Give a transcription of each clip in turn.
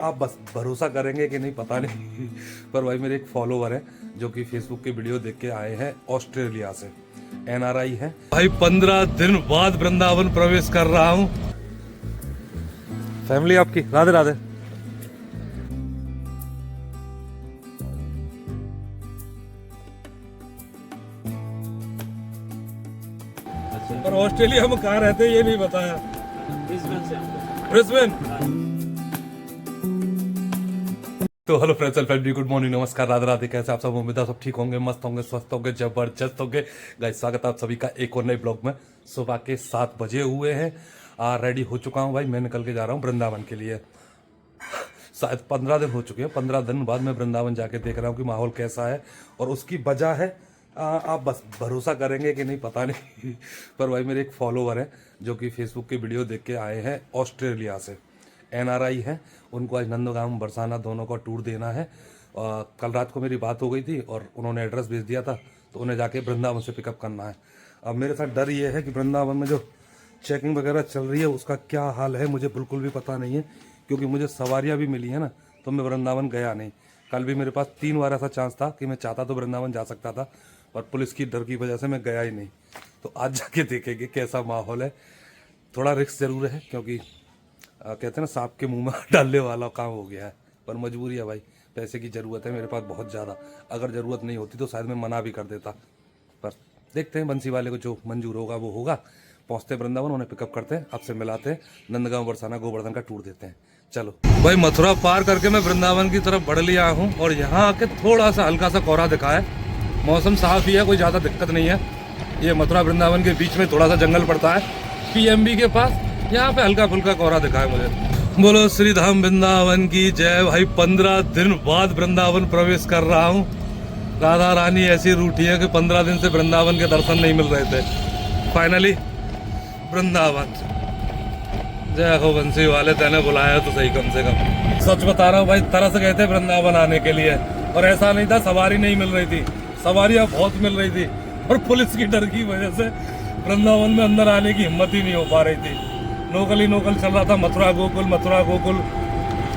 आप बस भरोसा करेंगे कि नहीं पता नहीं पर भाई मेरे एक फॉलोवर है जो कि फेसबुक के वीडियो देख के आए हैं ऑस्ट्रेलिया से, एनआरआई है भाई। 15 दिन बाद वृंदावन प्रवेश कर रहा हूँ। फैमिली आपकी राधे राधे। पर ऑस्ट्रेलिया में कहाँ रहते ये नहीं बताया। ब्रिस्बेन। तो hello friends and family, good morning, नमस्कार, राधे राधे। कैसे आप सब? उम्मीद है सब ठीक होंगे, मस्त होंगे, स्वस्थ होंगे, जबरदस्त होंगे। गाइस स्वागत है आप सभी का एक और नए ब्लॉग में। सुबह के 7 बजे हुए हैं, रेडी हो चुका हूं भाई। मैं निकल के जा रहा हूं वृंदावन के लिए। शायद 15 दिन हो चुके हैं। 15 दिन बाद मैं वृंदावन जाके देख रहा हूँ कि माहौल कैसा है, और उसकी वजह है आप बस भरोसा करेंगे कि नहीं पता नहीं पर भाई मेरे एक फॉलोवर है जो कि फेसबुक के वीडियो देख के आए हैं ऑस्ट्रेलिया से, एनआरआई है। उनको आज नंदगांव बरसाना दोनों का टूर देना है। कल रात को मेरी बात हो गई थी और उन्होंने एड्रेस भेज दिया था, तो उन्हें जाके वृंदावन से पिकअप करना है। अब मेरे साथ डर ये है कि वृंदावन में जो चेकिंग वगैरह चल रही है उसका क्या हाल है मुझे बिल्कुल भी पता नहीं है, क्योंकि मुझे सवारियाँ भी मिली है ना, तो मैं वृंदावन गया नहीं। कल भी मेरे पास 3 बार ऐसा चांस था कि मैं चाहता तो वृंदावन जा सकता था, पर पुलिस की डर की वजह से मैं गया ही नहीं। तो आज जाके देखेंगे कैसा माहौल है। थोड़ा रिस्क ज़रूर है, क्योंकि कहते हैं ना सांप के मुंह में डालने वाला काम हो गया है, पर मजबूरी है भाई। पैसे की ज़रूरत है मेरे पास बहुत ज़्यादा। अगर ज़रूरत नहीं होती तो शायद मैं मना भी कर देता, पर देखते हैं बंसी वाले को जो मंजूर होगा वो होगा। पहुँचते वृंदावन, उन्हें पिकअप करते हैं, आपसे मिलाते हैं, नंदगांव बरसाना गोवर्धन का टूर देते हैं। चलो भाई, मथुरा पार करके मैं वृंदावन की तरफ बढ़ लिया हूँ, और यहाँ आके थोड़ा सा हल्का सा कोहरा दिखा है। मौसम साफ ही है, कोई ज़्यादा दिक्कत नहीं है। ये मथुरा वृंदावन के बीच में थोड़ा सा जंगल पड़ता है, पीएमबी के पास। यहाँ पे हल्का फुल्का कोहरा दिखा है मुझे। बोलो श्री धाम वृंदावन की जय। भाई 15 दिन बाद वृंदावन प्रवेश कर रहा हूँ। राधा रानी ऐसी रूठी है कि 15 दिन से वृंदावन के दर्शन नहीं मिल रहे थे। फाइनली वृंदावन। जय हो बंसी वाले, तेने बुलाया तो सही कम से कम। सच बता रहा हूँ भाई, तरस गए थे वृंदावन आने के लिए, और ऐसा नहीं था सवारी नहीं मिल रही थी, सवारियाँ बहुत मिल रही थी, और पुलिस की डर की वजह से वृंदावन में अंदर आने की हिम्मत ही नहीं हो पा रही थी। लोकल ही लोकल चल रहा था, मथुरा गोकुल,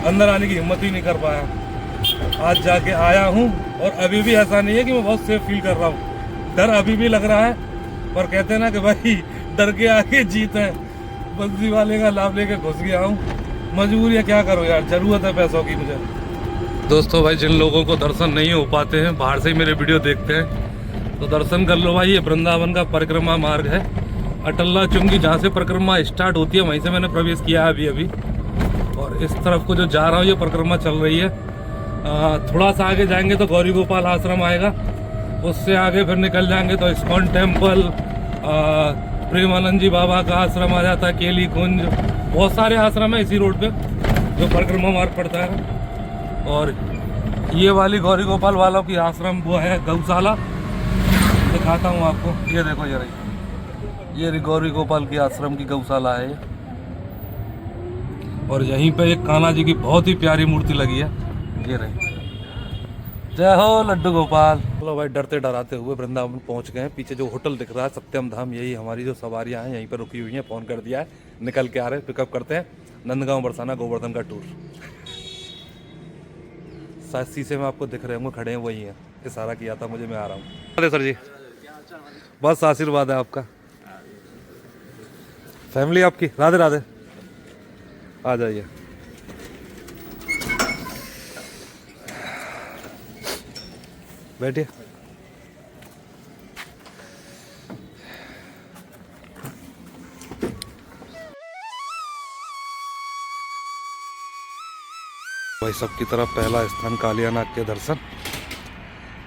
अंदर आने की हिम्मत ही नहीं कर पाया। आज जाके आया हूँ, और अभी भी ऐसा नहीं है कि मैं बहुत सेफ फील कर रहा हूँ। डर अभी भी लग रहा है, पर कहते हैं ना कि भाई डर के आगे जीत है। बंसी वाले का लाभ लेके घुस गया हूँ। मजबूरी है, क्या करो यार, जरूरत है पैसों की मुझे। दोस्तों भाई, जिन लोगों को दर्शन नहीं हो पाते हैं, बाहर से ही मेरे वीडियो देखते हैं, तो दर्शन कर लो भाई। ये वृंदावन का परिक्रमा मार्ग है, अटल्ला चुंगी, जहाँ से परिक्रमा स्टार्ट होती है वहीं से मैंने प्रवेश किया है अभी। और इस तरफ को जो जा रहा हूँ, ये परिक्रमा चल रही है। थोड़ा सा आगे जाएंगे तो गौरी गोपाल आश्रम आएगा, उससे आगे फिर निकल जाएंगे तो इस्कॉन टेम्पल, प्रेमानंद जी बाबा का आश्रम आ जाता है, केली कुंज, बहुत सारे आश्रम है इसी रोड पे जो परिक्रमा मार्ग पड़ता है। और ये वाली गौरी गोपाल वालों की आश्रम वो है गौशाला, दिखाता हूँ आपको। ये देखो ये गौरी गोपाल की आश्रम की गौशाला है ये। और यहीं पे एक कान्हा जी की बहुत ही प्यारी मूर्ति लगी है, ये रही। जय हो लड्डू गोपाल। चलो भाई, डरते डराते हुए वृंदावन पहुंच गए हैं। पीछे जो होटल दिख रहा है सत्यम धाम, यही हमारी जो सवारियां हैं यहीं पर रुकी हुई हैं। फोन कर दिया है, निकल के आ रहे हैं, पिकअप करते हैं, नंदगांव बरसाना गोवर्धन का टूर। शायद शीशे में आपको दिख रहे होंगे, खड़े हैं वही हैं, इशारा किया था मुझे, मैं आ रहा हूँ। अरे सर जी, बस आशीर्वाद है आपका। फैमिली आपकी राधे राधे। आ जाइए। बैठिए। भाई सबकी तरफ पहला स्थान कालियानाग के दर्शन।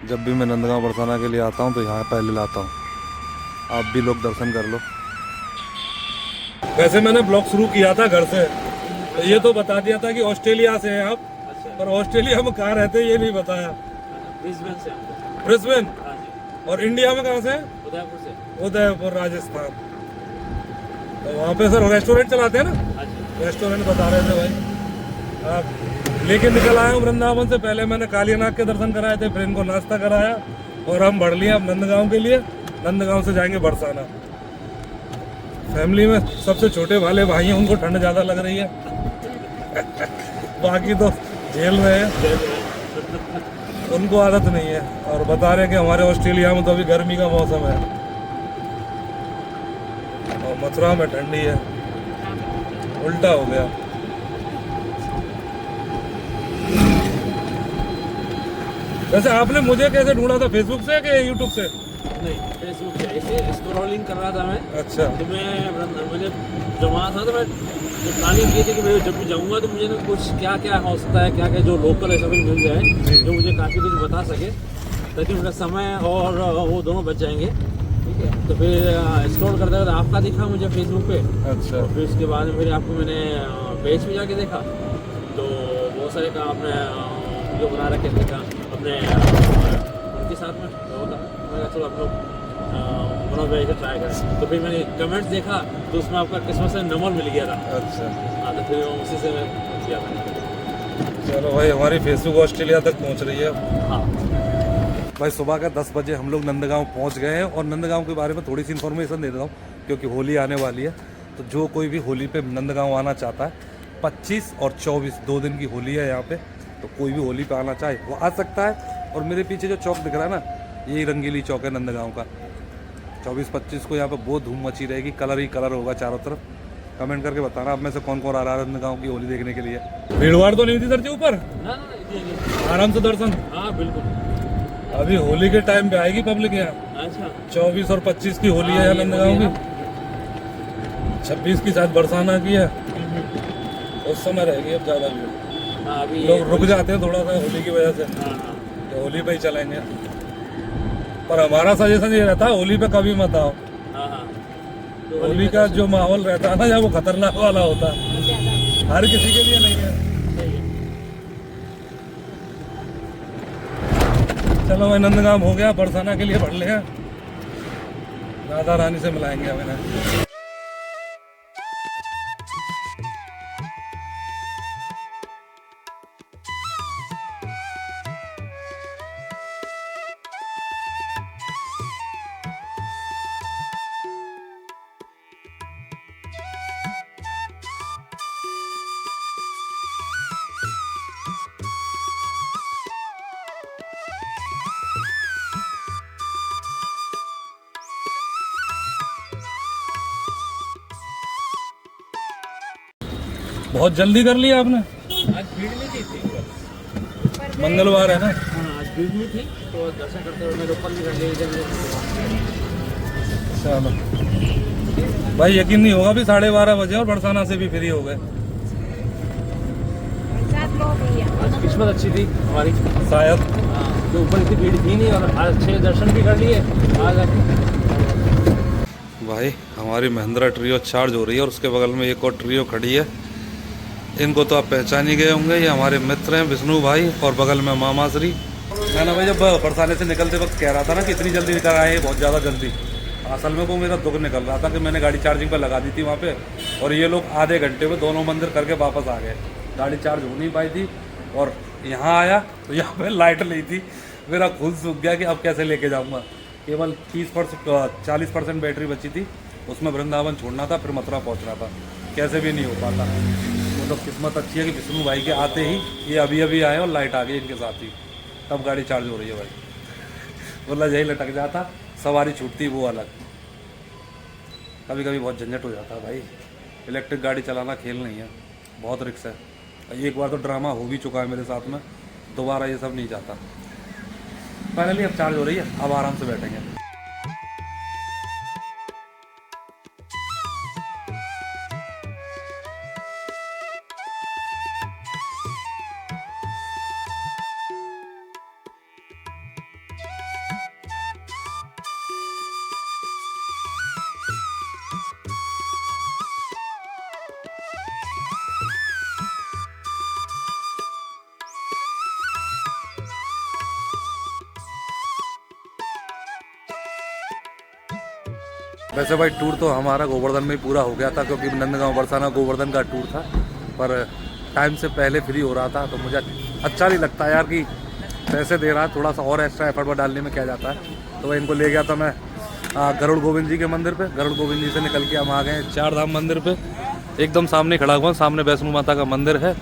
जब भी मैं नंदगांव बरसाना के लिए आता हूँ तो यहाँ पहले लाता हूँ। आप भी लोग दर्शन कर लो। वैसे मैंने ब्लॉग शुरू किया था घर से, तो ये तो बता दिया था कि ऑस्ट्रेलिया से हैं आप, पर ऑस्ट्रेलिया में कहाँ रहते हैं ये नहीं बताया। ब्रिस्बेन। और इंडिया में कहाँ से? उदयपुर राजस्थान। तो वहाँ पे सर रेस्टोरेंट चलाते हैं ना, रेस्टोरेंट बता रहे थे भाई। आप लेके निकल आए हूँ वृंदावन से। पहले मैंने कालियानाग के दर्शन कराए थे, फिर इनको नाश्ता कराया, और हम बढ़ लिए अब नंदगांव के लिए। नंदगांव से जाएंगे बरसाना। फैमिली में सबसे छोटे वाले भाई हैं, उनको ठंड ज़्यादा लग रही है बाकी तो झेल रहे हैं, उनको आदत नहीं है। और बता रहे हैं कि हमारे ऑस्ट्रेलिया में तो अभी गर्मी का मौसम है और मथुरा में ठंडी है, उल्टा हो गया। वैसे आपने मुझे कैसे ढूंढा था, फेसबुक से कि यूट्यूब से? नहीं, फेसबुक से ऐसे स्क्रॉलिंग कर रहा था मैं। अच्छा। तो मुझे जब वहाँ था तो मैं प्लानिंग की थी कि मैं जब भी जाऊँगा तो मुझे ना कुछ क्या क्या हो सकता है, क्या क्या जो लोकल ऐसा कुछ मिल जाए जो मुझे काफ़ी कुछ बता सके, ताकि मेरा समय और वो दोनों बच जाएंगे। ठीक है, तो फिर स्क्रॉल करते करते आपका दिखा मुझे फेसबुक पे। अच्छा। फिर उसके बाद फिर आपको मैंने पेज पे जाके देखा तो बहुत सारे काम आपने वीडियो बना रखे थे अपने उनके साथ में होता। मैंने चलो आप लोग बना भेज ट्राई करें। तो फिर मैंने कमेंट्स देखा तो उसमें आपका किस्मत से नंबर मिल गया था। अच्छा। हाँ, तो फिर उसी से मैं किया था। चलो भाई, हमारी फेसबुक ऑस्ट्रेलिया तक पहुंच रही है। हाँ भाई, सुबह का 10 बजे हम लोग नंदगांव पहुंच गए हैं और नंदगांव के बारे में थोड़ी सी इन्फॉर्मेशन दे देता हूँ क्योंकि होली आने वाली है। तो जो कोई भी होली पे नंदगांव आना चाहता है, 25 और 24 2 दिन की होली है यहाँ पे, तो कोई भी होली पे आना चाहे वो आ सकता है। और मेरे पीछे जो चौक दिख रहा है ना, यही रंगीली चौक है नंदगांव का। 24-25 को यहाँ पे बहुत धूम मची रहेगी, कलर ही कलर होगा चारों तरफ। कमेंट करके बताना आप में से कौन कौन आ रहा है नंदगांव की होली देखने के लिए। भीड़ तो नहीं थी सर जी ऊपर? ना, आराम से दर्शन। हाँ बिल्कुल। अभी होली के टाइम पे आएगी पब्लिक यहाँ। अच्छा। 24 और 25 की होली है यहाँ नंदगांव की। 26 की शायद बरसाना की है, उस समय रहेगी अब ज़्यादा भीड़। हाँ, अभी लोग रुक जाते हैं थोड़ा सा होली की वजह से, हाँ। तो होली पे ही चलेंगे। पर हमारा सजेशन ये रहता है होली पे कभी मत आओ। हाँ। तो होली का जो माहौल रहता है ना, जब वो खतरनाक वाला होता है, हर किसी के लिए नहीं है। चलो भाई, नंदगांव हो गया, बरसाना के लिए बढ़ ले, राधा रानी से मिलाएंगे हमें। बहुत जल्दी कर लिया आपने। आज भीड़ नहीं थी, मंगलवार है ना। हाँ आज भीड़ नहीं थी तो दर्शन करते हुए मेरे ऊपर भी कर लिया इधर। चलो भाई, यकीन नहीं होगा, अभी 12:30 बजे और बरसाना से भी फ्री हो गए। आज किस्मत अच्छी थी हमारी शायद। हाँ, तो ऊपर इतनी भीड़ थी नहीं और आज अच्छे दर्शन भी कर लिए आज आके। भाई, हमारी महिंद्रा ट्रियो चार्ज हो रही है और उसके बगल में एक और ट्रियो खड़ी है। इनको तो आप पहचान ही गए होंगे, ये हमारे मित्र हैं विष्णु भाई और बगल में मामा श्री। मैं ना भाई, जब बरसाने से निकलते वक्त कह रहा था ना कि इतनी जल्दी निकल आए, बहुत ज़्यादा जल्दी। असल में वो मेरा दुख निकल रहा था कि मैंने गाड़ी चार्जिंग पर लगा दी थी वहाँ पे, और ये लोग आधे घंटे में दोनों मंदिर करके वापस आ गए। गाड़ी चार्ज हो नहीं पाई थी और यहाँ आया तो यहाँ पे लाइट नहीं थी। मेरा खुद सूख गया कि अब कैसे लेके जाऊँगा। केवल 40% बैटरी बची थी, उसमें वृंदावन छोड़ना था, फिर मथुरा पहुँचना था। कैसे भी नहीं हो पाता। मतलब किस्मत अच्छी है कि विष्णु भाई के आते ही ये अभी अभी आए और लाइट आ गई इनके साथ ही, तब गाड़ी चार्ज हो रही है भाई। वरना यही लटक जाता, सवारी छूटती वो अलग। कभी कभी बहुत झंझट हो जाता है भाई। इलेक्ट्रिक गाड़ी चलाना खेल नहीं है, बहुत रिस्क है। एक बार तो ड्रामा हो भी चुका है मेरे साथ में, दोबारा ये सब नहीं चाहता। फाइनली अब चार्ज हो रही है, अब आराम से बैठेंगे। वैसे भाई, टूर तो हमारा गोवर्धन में ही पूरा हो गया था, क्योंकि नंदगांव बरसाना गोवर्धन का टूर था। पर टाइम से पहले फ्री हो रहा था तो मुझे अच्छा नहीं लगता यार कि पैसे दे रहा है, थोड़ा सा और एक्स्ट्रा एफर्ट डालने में क्या जाता है। तो इनको ले गया था मैं गरुड़ गोविंद जी के मंदिर पे। गरुड़ गोविंद जी से निकल के हम आ गए 4 धाम मंदिर पे। एकदम सामने खड़ा हुआ, सामने वैष्णो माता का मंदिर है।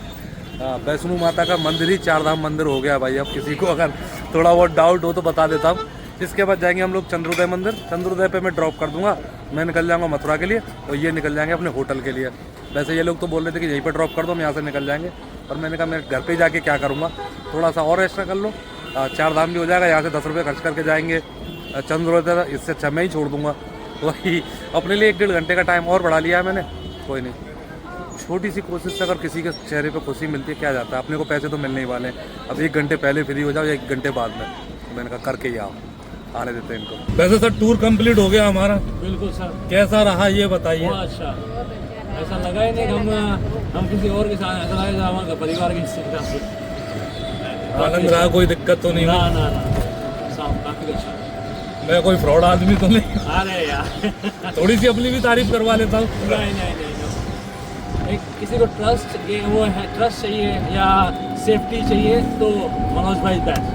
वैष्णो माता का मंदिर ही 4 धाम मंदिर हो गया भाई। अब किसी को अगर थोड़ा बहुत डाउट हो तो बता देता हूँ। इसके बाद जाएंगे हम लोग चंद्रोदय मंदिर। चंद्रोदय पे मैं ड्रॉप कर दूंगा, मैं निकल जाऊंगा मथुरा के लिए और ये निकल जाएंगे अपने होटल के लिए। वैसे ये लोग तो बोल रहे थे कि यहीं पर ड्रॉप कर दो, हम यहाँ से निकल जाएंगे, पर मैंने कहा मैं घर पे जाके क्या करूँगा, थोड़ा सा और एक्स्ट्रा कर लो, 4 धाम भी हो जाएगा। यहाँ से 10 रुपये खर्च करके जाएंगे चंद्रोदय, इससे अच्छा मैं ही छोड़ दूंगा। वही अपने लिए 1-1.5 घंटे का टाइम और बढ़ा लिया है मैंने। कोई नहीं, छोटी सी कोशिश से अगर किसी के चेहरे पे खुशी मिलती है क्या जाता है। अपने को पैसे तो मिलने ही वाले हैं। अब 1 घंटे पहले फ्री हो जाओ या 1 घंटे बाद में, मैंने कहा करके ही आओ, आने देते हैं इनको। वैसे सर टूर कंप्लीट हो गया हमारा। बिल्कुल सर। कैसा रहा ये बताइए। बहुत अच्छा, ऐसा लगा ही नहीं कि हम किसी और के साथ, ऐसा लगा हमारे परिवार के साथ आनंद रहा, कोई दिक्कत तो नहीं? ना ना ना, काफी अच्छा। मैं कोई फ्रॉड आदमी तो नहीं? अरे यार थोड़ी सी अपनी भी तारीफ करवा लेता हूँ। नहीं, एक किसी को ट्रस्ट वो है, ट्रस्ट चाहिए या सेफ्टी चाहिए तो मनोज भाई बेस्ट।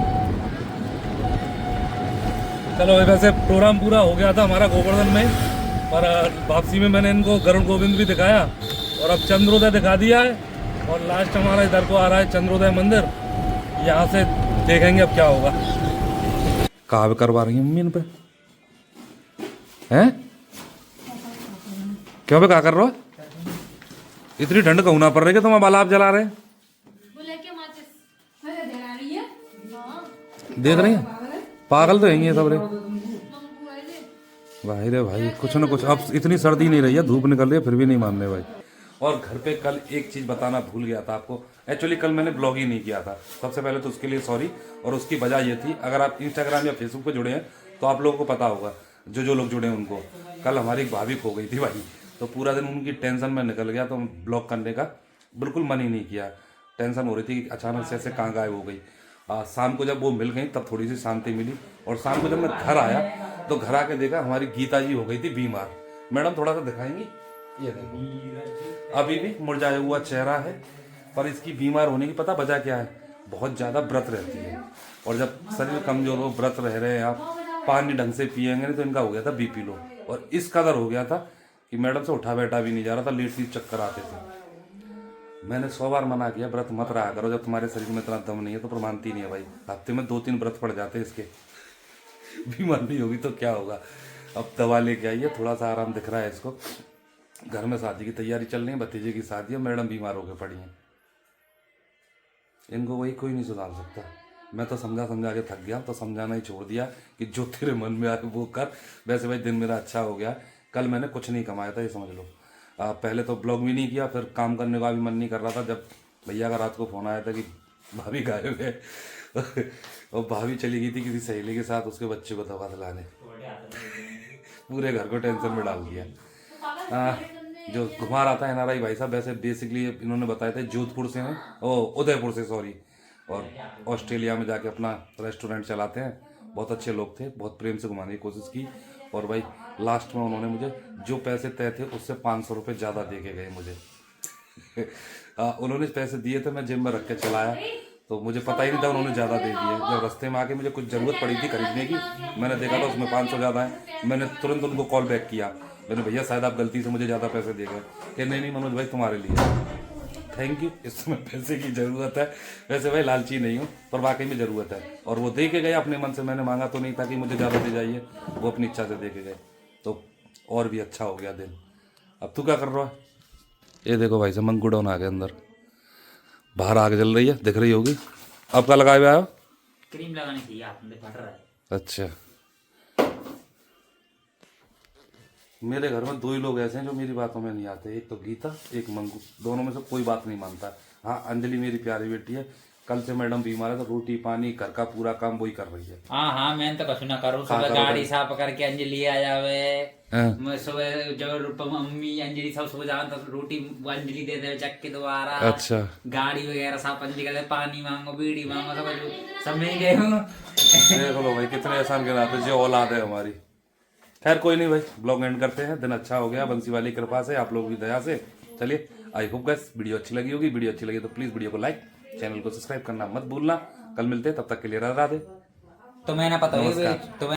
चलो वैसे प्रोग्राम पूरा हो गया था हमारा गोवर्धन में, पर वापसी में मैंने इनको गरुड़ गोविंद भी दिखाया और अब चंद्रोदय दिखा दिया है। और लास्ट हमारा इधर को आ रहा है चंद्रोदय मंदिर, यहाँ से देखेंगे अब क्या होगा। कहाँ पे करवा रही है मम्मी इन पे? हैं क्यों पे कहा कर रहे हो? इतनी ठंड कहूँ ना पड़ रही है, तुम्हारा बाल आप जला रहे हैं? देख रही हैं पागल तो है सब रे भाई। रे भाई कुछ ना कुछ, अब इतनी सर्दी नहीं रही है, धूप निकल रही है फिर भी नहीं मानने भाई। और घर पे कल एक चीज़ बताना भूल गया था आपको। एक्चुअली कल मैंने ब्लॉग ही नहीं किया था, सबसे पहले तो उसके लिए सॉरी। और उसकी वजह ये थी, अगर आप इंस्टाग्राम या फेसबुक पे जुड़े हैं तो आप लोगों को पता होगा, जो लोग जुड़े हैं उनको, कल हमारी एक भाभी खो गई थी भाई। तो पूरा दिन उनकी टेंशन में निकल गया, तो ब्लॉग करने का बिल्कुल मन ही नहीं किया। टेंशन हो रही थी कि अचानक से ऐसे कहाँ गायब हो गई। शाम को जब वो मिल गई तब थोड़ी सी शांति मिली। और शाम को जब मैं घर आया तो घर आके देखा हमारी गीता जी हो गई थी बीमार। मैडम थोड़ा सा दिखाएंगी, ये देखो अभी भी मुरझाया हुआ चेहरा है, पर इसकी बीमार होने की पता वजह क्या है? बहुत ज़्यादा व्रत रहती है। और जब शरीर कमजोर हो, व्रत रह रहे हैं आप, पानी ढंग से पिएंगे नहीं तो इनका हो गया था बीपी लो। और इस कदर हो गया था कि मैडम से उठा बैठा भी नहीं जा रहा था, लेट लीट चक्कर आते थे। मैंने 100 बार मना किया व्रत मत रहा करो, जब तुम्हारे शरीर में इतना दम नहीं है तो। पर मानती नहीं है भाई, हफ्ते में 2-3 व्रत पड़ जाते हैं इसके। बीमार नहीं होगी तो क्या होगा। अब दवा लेके आई है, थोड़ा सा आराम दिख रहा है इसको। घर में शादी की तैयारी चल रही है, भतीजे की शादी है, मैडम बीमार होकर पड़ी हैं। इनको वही कोई नहीं सुधार सकता। मैं तो समझा के थक गया, तो समझाना ही छोड़ दिया कि जो तेरे मन में आए वो कर। वैसे भाई दिन मेरा अच्छा हो गया। कल मैंने कुछ नहीं कमाया था, ये समझ लो। पहले तो ब्लॉग भी नहीं किया, फिर काम करने का भी मन नहीं कर रहा था। जब भैया का रात को फ़ोन आया था कि भाभी गायब है और भाभी चली गई थी किसी सहेली के साथ उसके बच्चे को दवा दिलाने। पूरे घर को टेंशन में डाल दिया। जो घुमा रहा था NRI भाई साहब, वैसे बेसिकली इन्होंने बताया था जोधपुर से हैं, उदयपुर से सॉरी, और ऑस्ट्रेलिया में जाके अपना रेस्टोरेंट चलाते हैं। बहुत अच्छे लोग थे, बहुत प्रेम से घुमाने की कोशिश की। और भाई लास्ट में उन्होंने मुझे जो पैसे तय थे उससे 500 रुपये ज़्यादा दे के गए मुझे। उन्होंने पैसे दिए थे, मैं जेब में रख के चलाया, तो मुझे पता ही नहीं था उन्होंने ज़्यादा दे दिए। जब रास्ते में आके मुझे कुछ ज़रूरत पड़ी थी खरीदने की, मैंने देखा था उसमें 500 ज़्यादा है। मैंने तुरंत उनको कॉल बैक किया, मैंने भैया शायद आप गलती से मुझे ज़्यादा पैसे दे गए। कि नहीं मनोज भाई तुम्हारे लिए, थैंक यू, इस समय पैसे की ज़रूरत है। वैसे भाई लालची नहीं हूँ, पर वाकई में ज़रूरत है। और वो दे के गए अपने मन से, मैंने मांगा तो नहीं था कि मुझे ज़्यादा दे जाइए, वो अपनी इच्छा से दे के गए, तो और भी अच्छा हो गया दिन। अब तू क्या कर रहा है? ये देखो भाई साहब मंकू डाउन आ गया अंदर, बाहर आग जल रही है, दिख रही होगी। अब क्या लगाए हुए आयो? क्रीम लगाने की आपने फट रहा है। अच्छा, मेरे घर में 2 ही लोग ऐसे हैं जो मेरी बातों में नहीं आते, एक तो गीता, एक मंकू। दोनों में से कोई बात नहीं मानता। हाँ अंजलि मेरी प्यारी बेटी है, कल से मैडम बीमार है तो रोटी पानी घर का पूरा काम वही कर रही है। हाँ मैं तो कछु ना करूँ, सुबह गाड़ी साफ करके अंजलि आ जावे। मैं सुबह जब मम्मी अंजलि सब सुबह जाओ तो रोटी अंजलि दे दे चक के दोबारा। अच्छा, गाड़ी वगैरह साफ अंजलि करते, पानी मांगो बीड़ी मांगो सब मैं ही गए हूँ। देख लो भाई कितने एहसान के नाते जो औलाद है हमारी। खैर कोई नहीं भाई, ब्लॉग एंड करते हैं। दिन अच्छा हो गया बंसी वाली कृपा से, आप लोग की दया से। चलिए, आई होप गाइस वीडियो अच्छी लगी होगी। वीडियो अच्छी लगी तो प्लीज वीडियो को लाइक, चैनल को सब्सक्राइब करना मत भूलना। कल मिलते हैं, तब तक के लिए राधे राधे। तो मैं ना पता नमस्कार। तो